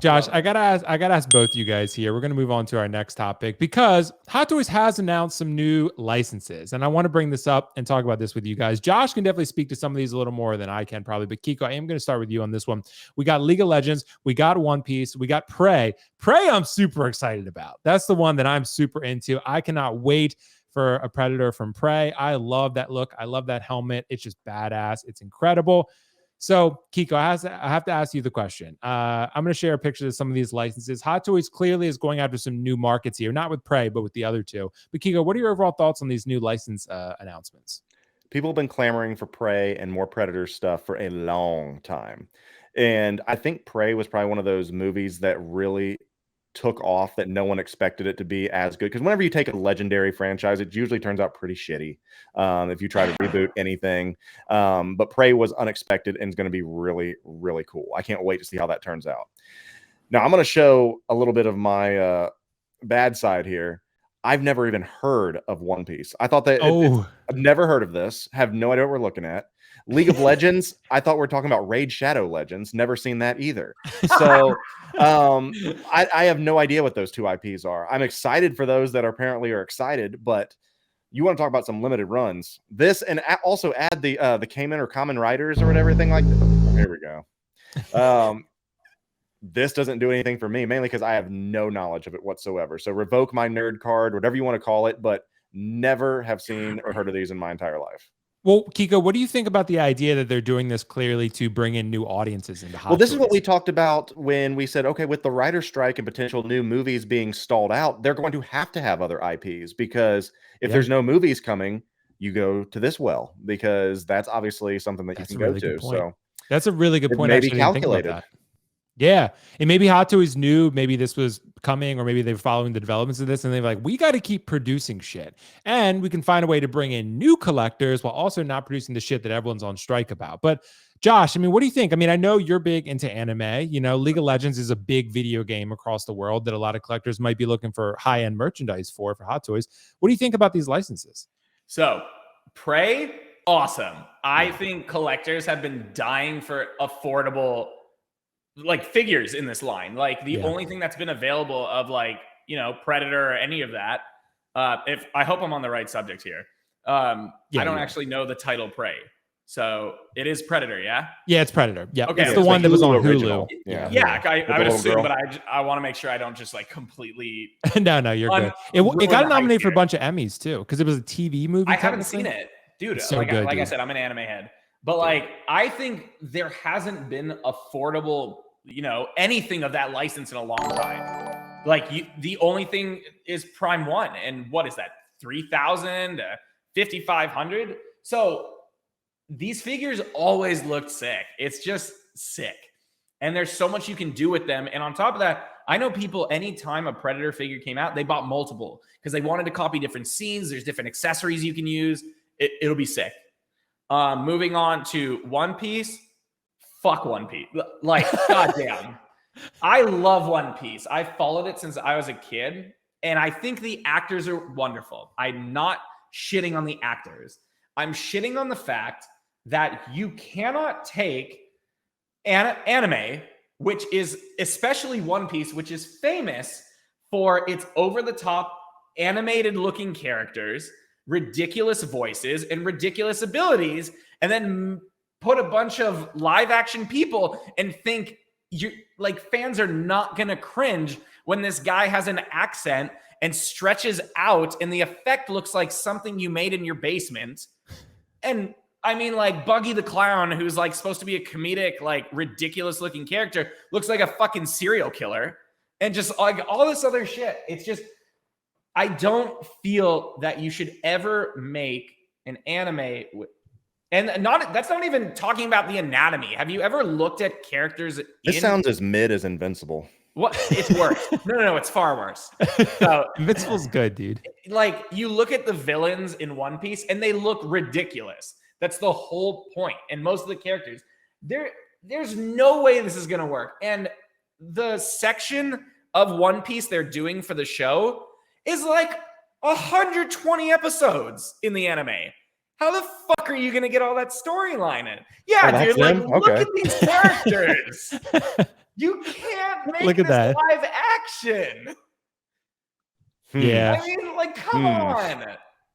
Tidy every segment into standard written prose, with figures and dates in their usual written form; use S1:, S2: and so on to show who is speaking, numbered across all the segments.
S1: Josh, I gotta ask both you guys here. We're gonna move on to our next topic because Hot Toys has announced some new licenses, and I want to bring this up and talk about this with you guys. Josh can definitely speak to some of these a little more than I can probably, but Kiko, I am gonna start with you on this one. We got League of Legends, we got One Piece, we got Prey. Prey, I'm super excited about. That's the one that I'm super into. I cannot wait for a Predator from Prey. I love that look. I love that helmet. It's just badass. It's incredible. So, Kiko, I have to ask you the question. I'm going to share a picture of some of these licenses. Hot Toys clearly is going after some new markets here, not with Prey, but with the other two. But, Kiko, what are your overall thoughts on these new license announcements?
S2: People have been clamoring for Prey and more Predator stuff for a long time. And I think Prey was probably one of those movies that really took off that no one expected it to be as good. Because whenever you take a legendary franchise, it usually turns out pretty shitty if you try to reboot anything. But Prey was unexpected and is going to be really, really cool. I can't wait to see how that turns out. Now, I'm going to show a little bit of my bad side here. I've never even heard of One Piece. I thought that I've never heard of this. Have no idea what we're looking at. League of Legends, I thought we were talking about Raid Shadow Legends. Never seen that either. So I have no idea what those two IPs are. I'm excited for those that apparently are excited, but you want to talk about some limited runs. This and also add the Cayman or Common Riders or whatever thing like that. Oh, here we go. This doesn't do anything for me, mainly because I have no knowledge of it whatsoever. So revoke my nerd card, whatever you want to call it, but never have seen or heard of these in my entire life.
S1: Well, Kiko, what do you think about the idea that they're doing this clearly to bring in new audiences into Hot
S2: Well, this
S1: Toys?
S2: is what we talked about when we said, okay, with the writer's strike and potential new movies being stalled out, they're going to have other IPs because if there's no movies coming, you go to this well because that's obviously something that you can go to. So
S1: that's a really good point.
S2: Maybe calculated.
S1: Yeah. And maybe Hot Toys knew maybe this was coming or maybe they were following the developments of this and they're like, we got to keep producing shit. And we can find a way to bring in new collectors while also not producing the shit that everyone's on strike about. But Josh, I mean, what do you think? I mean, I know you're big into anime. You know, League of Legends is a big video game across the world that a lot of collectors might be looking for high-end merchandise for Hot Toys. What do you think about these licenses?
S3: So, Prey, awesome. I think collectors have been dying for affordable like figures in this line. Like the only thing that's been available of like, you know, Predator or any of that. If I hope I'm on the right subject here. I don't actually know the title Prey. So it is Predator, yeah?
S1: Yeah, it's Predator. Yeah.
S3: Okay.
S1: It's the one that was on Hulu.
S3: I would assume, but I want to make sure I don't just like completely
S1: No, you're good. It got nominated for a bunch of Emmys too, because it was a TV movie.
S3: I haven't seen it. Dude,
S1: so
S3: like
S1: good,
S3: I said, I'm an anime head. But like, I think there hasn't been affordable, you know, anything of that license in a long time. Like, the only thing is Prime 1, and what is that? 3,000 to 5,500. So these figures always looked sick. It's just sick, and there's so much you can do with them. And on top of that, I know people. Anytime a Predator figure came out, they bought multiple because they wanted to copy different scenes. There's different accessories you can use. It'll be sick. Moving on to One Piece. Fuck One Piece. Like, goddamn. I love One Piece. I followed it since I was a kid, and I think the actors are wonderful. I'm not shitting on the actors. I'm shitting on the fact that you cannot take anime, which is especially One Piece, which is famous for its over-the-top animated-looking characters, ridiculous voices, and ridiculous abilities, and then put a bunch of live action people and think you like fans are not going to cringe when this guy has an accent and stretches out and the effect looks like something you made in your basement. And I mean, like Buggy the Clown, who's like supposed to be a comedic, like ridiculous looking character, looks like a fucking serial killer, and just like all this other shit. It's just, I don't feel that you should ever make an anime that's not even talking about the anatomy. Have you ever looked at characters?
S2: This sounds as mid as Invincible.
S3: What? It's worse. No, it's far worse. So,
S1: Invincible's good, dude.
S3: Like, you look at the villains in One Piece and they look ridiculous. That's the whole point. And most of the characters, there's no way this is going to work. And the section of One Piece they're doing for the show is like 120 episodes in the anime. How the fuck are you going to get all that storyline in? Yeah, dude, like, look at these characters. You can't
S1: Look at
S3: this
S1: that.
S3: live action.
S1: Yeah.
S3: I mean, like, come on.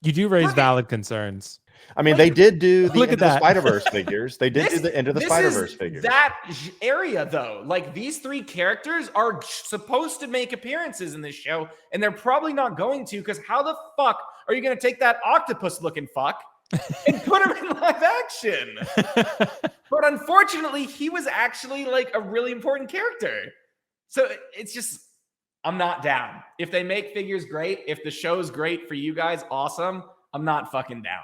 S1: You do raise
S3: Look at-
S1: valid concerns.
S2: I mean,
S3: Like,
S2: they did do the
S1: look
S2: Into
S1: at
S2: the
S1: that.
S2: Spider-Verse figures. They did do the Into the Spider-Verse figures.
S3: That area, though, like these three characters are supposed to make appearances in this show, and they're probably not going to, because how the fuck are you going to take that octopus-looking fuck and put him in live action? But unfortunately, he was actually like a really important character. So it's just, I'm not down. If they make figures, great. If the show's great for you guys, awesome. I'm not fucking down.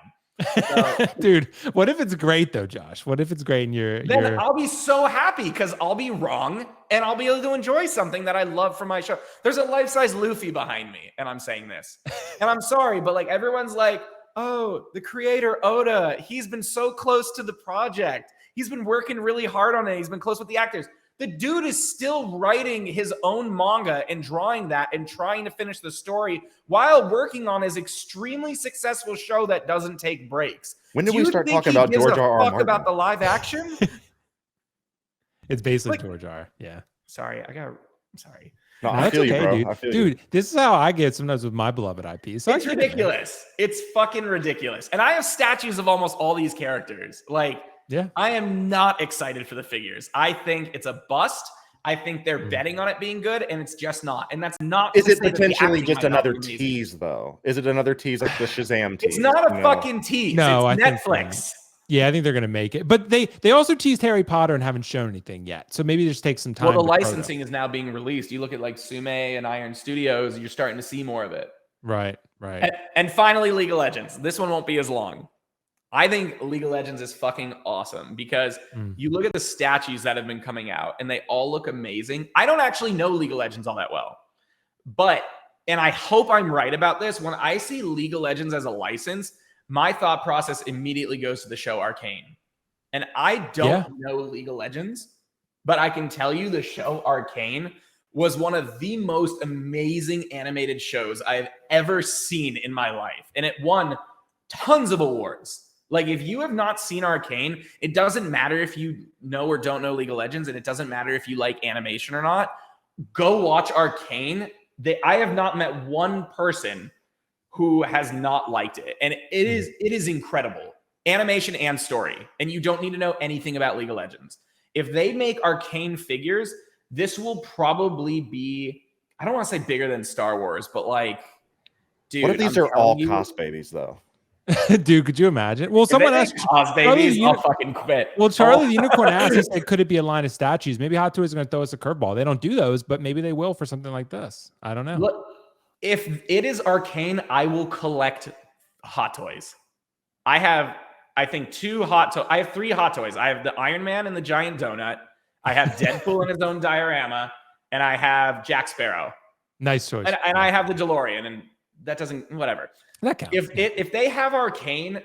S3: So,
S1: dude, what if it's great though, Josh? What if it's great and
S3: then I'll be so happy because I'll be wrong and I'll be able to enjoy something that I love from my show. There's a life-size Luffy behind me, and I'm saying this. And I'm sorry, but like everyone's like, oh, the creator Oda, he's been so close to the project. He's been working really hard on it. He's been close with the actors. The dude is still writing his own manga and drawing that and trying to finish the story while working on his extremely successful show that doesn't take breaks.
S2: When did we start talking about George R. R. Martin?
S3: About the live action?
S1: It's basically
S3: Like,
S1: George R. Yeah.
S3: Sorry, I'm sorry.
S2: No,
S1: No,
S2: I
S1: that's
S2: feel you,
S1: okay,
S2: bro.
S1: dude.
S2: I feel you.
S1: Dude, this is how I get sometimes with my beloved IP. So
S3: It's ridiculous. It's fucking ridiculous. And I have statues of almost all these characters. Like,
S1: yeah,
S3: I am not excited for the figures. I think it's a bust. I think they're betting on it being good, and it's just not. And that's not.
S2: Is
S3: to
S2: it
S3: say that the
S2: potentially
S3: acting
S2: just
S3: might not
S2: another
S3: be amazing.
S2: tease, though? Is it another tease like the Shazam tease?
S3: It's not a
S2: No.
S3: fucking tease.
S1: No,
S3: it's
S1: I think
S3: Netflix.
S1: yeah, I think they're gonna make it. But they also teased Harry Potter and haven't shown anything yet. So maybe just take some time.
S3: Well, the
S1: to proto.
S3: licensing is now being released. You look at like Sume and Iron Studios, you're starting to see more of it.
S1: Right.
S3: And finally, League of Legends. This one won't be as long. I think League of Legends is fucking awesome because you look at the statues that have been coming out and they all look amazing. I don't actually know League of Legends all that well, and I hope I'm right about this. When I see League of Legends as a license, my thought process immediately goes to the show Arcane. And I don't know League of Legends, but I can tell you the show Arcane was one of the most amazing animated shows I've ever seen in my life. And it won tons of awards. Like, if you have not seen Arcane, it doesn't matter if you know or don't know League of Legends, and it doesn't matter if you like animation or not. Go watch Arcane. I have not met one person who has not liked it. And it is incredible. Animation and story. And you don't need to know anything about League of Legends. If they make Arcane figures, this will probably be, I don't want to say bigger than Star Wars, but like, dude.
S2: What if these are all cost babies, though?
S1: Dude, could you imagine? Well, someone asked
S3: babies, I'll fucking quit.
S1: Well, Charlie the Unicorn asked, he said, could it be a line of statues? Maybe Hot Toys are going to throw us a curveball. They don't do those, but maybe they will for something like this. I don't know.
S3: Look, if it is Arcane, I will collect Hot Toys. I have, I think, I have 3 Hot Toys. I have the Iron Man and the Giant Donut. I have Deadpool in his own diorama, and I have Jack Sparrow.
S1: Nice choice.
S3: And I have the DeLorean, and that doesn't, whatever.
S1: That counts.
S3: If they have Arcane,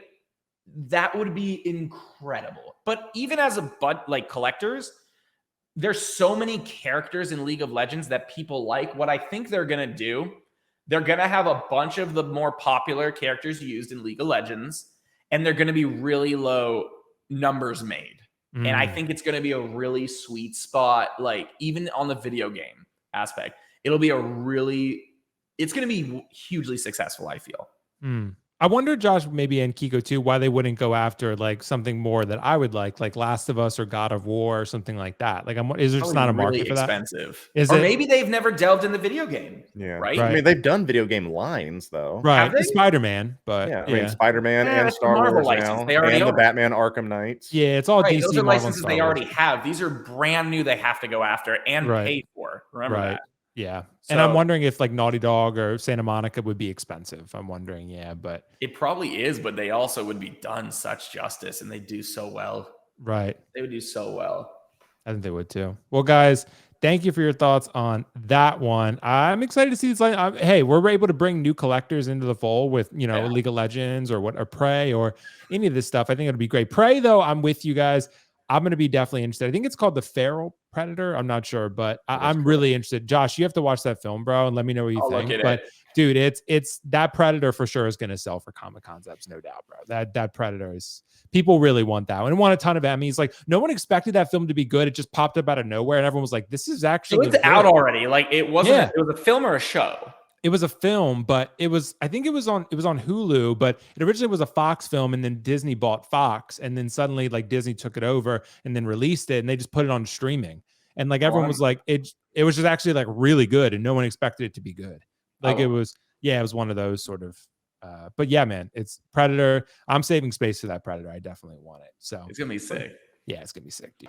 S3: that would be incredible. But even as like collectors, there's so many characters in League of Legends that people like. What I think they're gonna do, they're gonna have a bunch of the more popular characters used in League of Legends, and they're gonna be really low numbers made. And I think it's gonna be a really sweet spot, like even on the video game aspect. It's gonna be hugely successful, I feel.
S1: I wonder, Josh, maybe and Kiko too, why they wouldn't go after like something more that I would like Last of Us or God of War or something like that. Like, is there just not a market for that?
S3: Expensive.
S1: Is
S3: or
S1: it?
S3: maybe they've never delved in the video game.
S2: Yeah,
S3: right.
S2: I mean, they've done video game lines though.
S1: Right, Spider-Man, but
S2: I mean, Spider-Man and Star
S3: Marvel
S2: Wars
S3: license.
S2: now,
S3: They already
S2: and the
S3: own.
S2: Batman Arkham Knights.
S1: Yeah, it's all DC.
S3: Those are
S1: Marvel,
S3: licenses
S1: Star
S3: they
S1: Wars.
S3: already have. These are brand new. They have to go after and pay for. Remember that.
S1: Yeah. And I'm wondering if like Naughty Dog or Santa Monica would be expensive. I'm wondering, but
S3: it probably is, but they also would be done such justice and they do so well.
S1: Right.
S3: They would do so well.
S1: I think they would too. Well, guys, thank you for your thoughts on that one. I'm excited to see this. Hey, we're able to bring new collectors into the fold with, League of Legends or Prey or any of this stuff. I think it'll be great. Prey, though, I'm with you guys. I'm going to be definitely interested. I think it's called The Feral Predator. I'm not sure, but I'm
S2: correct.
S1: really interested. Josh, you have to watch that film, bro, and let me know what you
S3: I'll
S1: think.
S3: look at
S1: But
S3: it.
S1: dude, it's that Predator for sure is going to sell for Comic Concepts, no doubt, bro. That Predator is, people really want that one and want a ton of Emmys. Like no one expected that film to be good. It just popped up out of nowhere, and everyone was like, "This is actually
S3: It was out already. Like it wasn't.
S1: Yeah.
S3: It was a film or a show.
S1: It was a film, but I think it was on Hulu, but it originally was a Fox film, and then Disney bought Fox, and then suddenly like Disney took it over and then released it, and they just put it on streaming. And like everyone was like, it was just actually like really good, and no one expected it to be good. Like it was one of those sort of but yeah, man, it's Predator. I'm saving space for that Predator. I definitely want it. So
S3: It's gonna be sick.
S1: Yeah, it's gonna be sick, dude.